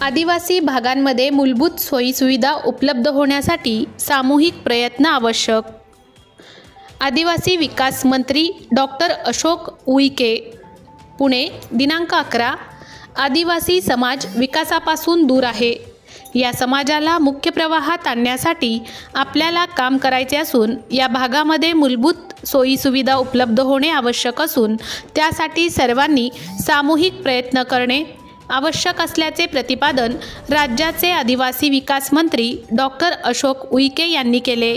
आदिवासी भागांमध्ये मूलभूत सोयीसुविधा उपलब्ध होण्यासाठी सामूहिक प्रयत्न आवश्यक. आदिवासी विकास मंत्री डॉक्टर अशोक उईके. पुणे, दिनांक 11. आदिवासी समाज विकासापासून दूर आहे. या समाजाला मुख्य प्रवाहात आणण्यासाठी आपल्याला काम करायचे असून या भागामध्ये मूलभूत सोयीसुविधा उपलब्ध होणे आवश्यक असून त्यासाठी सर्वांनी सामूहिक प्रयत्न करणे आवश्यक असल्याचे प्रतिपादन राज्याचे आदिवासी विकास मंत्री डॉक्टर अशोक उईके यांनी केले.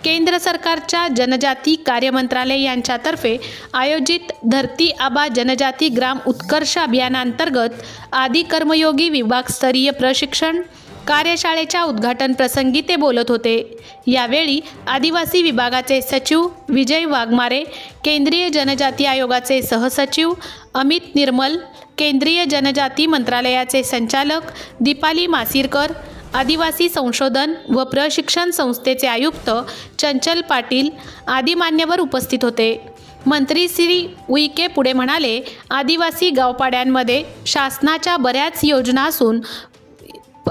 केंद्र सरकारच्या जनजाती कार्य मंत्रालय यांच्यातर्फे आयोजित धरती आबा जनजाती ग्राम उत्कर्ष अभियानांतर्गत आदि कर्मयोगी विभागस्तरीय प्रशिक्षण कार्यशाळेच्या उद्घाटन प्रसंगी ते बोलत होते. यावेळी आदिवासी विभागाचे सचिव विजय वाघमारे, केंद्रीय जनजाती आयोगाचे सहसचिव अमित निर्मल, केंद्रीय जनजाती मंत्रालयाचे संचालक दीपाली मासिरकर, आदिवासी संशोधन व प्रशिक्षण संस्थेचे आयुक्त चंचल पाटील आदी मान्यवर उपस्थित होते. मंत्री श्री उईके पुढे म्हणाले, आदिवासी गावपाड्यांमध्ये शासनाच्या बऱ्याच योजना असून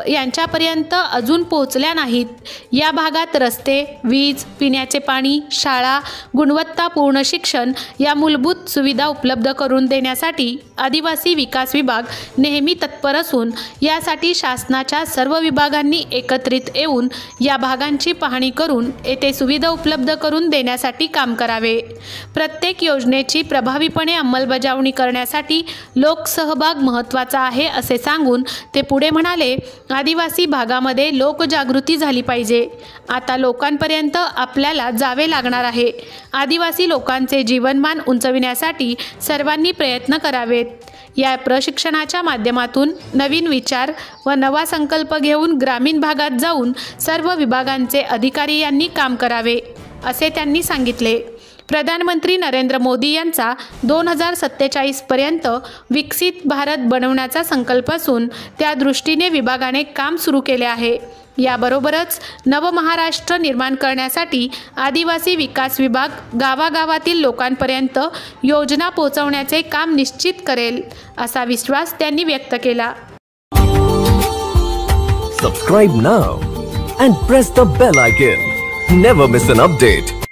यांच्यापर्यंत अजून पोहोचल्या नाहीत. या भागात रस्ते, वीज, पिण्याचे पाणी, शाळा, गुणवत्तापूर्ण शिक्षण या मूलभूत सुविधा उपलब्ध करून देण्यासाठी आदिवासी विकास विभाग नेहमी तत्पर असून यासाठी शासनाच्या सर्व विभागांनी एकत्रित येऊन या भागांची पाहणी करून येथे सुविधा उपलब्ध करून देण्यासाठी काम करावे. प्रत्येक योजनेची प्रभावीपणे अंमलबजावणी करण्यासाठी लोकसहभाग महत्त्वाचा आहे असे सांगून ते पुढे म्हणाले, आदिवासी भागामध्ये लोकजागृती झाली पाहिजे. आता लोकांपर्यंत आपल्याला जावे लागणार आहे. आदिवासी लोकांचे जीवनमान उंचविण्यासाठी सर्वांनी प्रयत्न करावेत. या प्रशिक्षणाच्या माध्यमातून नवीन विचार व नवा संकल्प घेऊन ग्रामीण भागात जाऊन सर्व विभागांचे अधिकारी यांनी काम करावे असे त्यांनी सांगितले. प्रधानमंत्री नरेंद्र मोदी यांचा 2047 पर्यंत विकसित भारत बनवण्याचा संकल्प असून त्या दृष्टीने विभागाने काम सुरू केले आहे. याबरोबरच नवमहाराष्ट्र निर्माण करण्यासाठी आदिवासी विकास विभाग गावागावातील लोकांपर्यंत योजना पोहोचवण्याचे काम निश्चित करेल असा विश्वास त्यांनी व्यक्त केला. Subscribe now and press the bell icon. Never miss an update.